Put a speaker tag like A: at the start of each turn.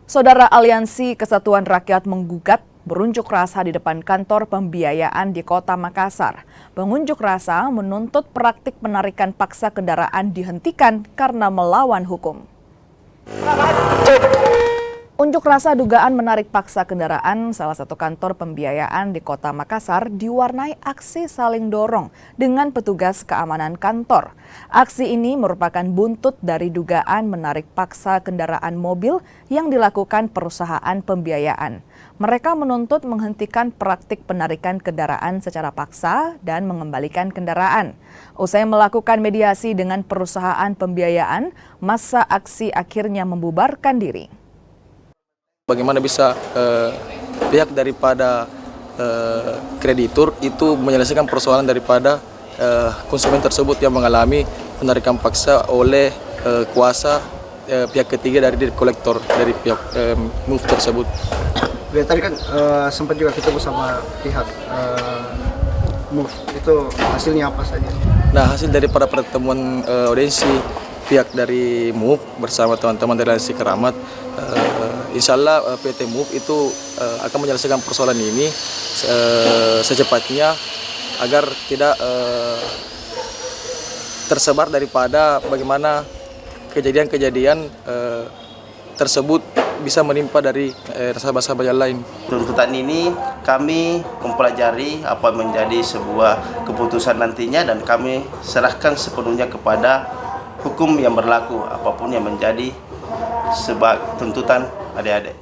A: Saudara Aliansi Kesatuan Rakyat menggugat berunjuk rasa di depan kantor pembiayaan di Kota Makassar. Pengunjuk rasa menuntut praktik penarikan paksa kendaraan dihentikan karena melawan hukum. Unjuk rasa dugaan menarik paksa kendaraan salah satu kantor pembiayaan di Kota Makassar diwarnai aksi saling dorong dengan petugas keamanan kantor. Aksi ini merupakan buntut dari dugaan menarik paksa kendaraan mobil yang dilakukan perusahaan pembiayaan. Mereka menuntut menghentikan praktik penarikan kendaraan secara paksa dan mengembalikan kendaraan. Usai melakukan mediasi dengan perusahaan pembiayaan, massa aksi akhirnya membubarkan diri.
B: Bagaimana bisa pihak daripada kreditur itu menyelesaikan persoalan daripada konsumen tersebut yang mengalami penarikan paksa oleh kuasa pihak ketiga dari kolektor dari pihak MOVE tersebut.
C: Tadi kan sempat juga ketemu sama pihak MOVE, itu hasilnya apa saja?
B: Nah, hasil daripada pertemuan audiensi pihak dari MOVE bersama teman-teman dari Aliansi Keramat, insya Allah PT MOVE itu akan menyelesaikan persoalan ini secepatnya agar tidak tersebar daripada bagaimana kejadian-kejadian tersebut bisa menimpa dari nasabah-nasabah yang lain.
D: Tuntutan ini kami mempelajari apa menjadi sebuah keputusan nantinya dan kami serahkan sepenuhnya kepada hukum yang berlaku apapun yang menjadi sebab tuntutan adik-adik.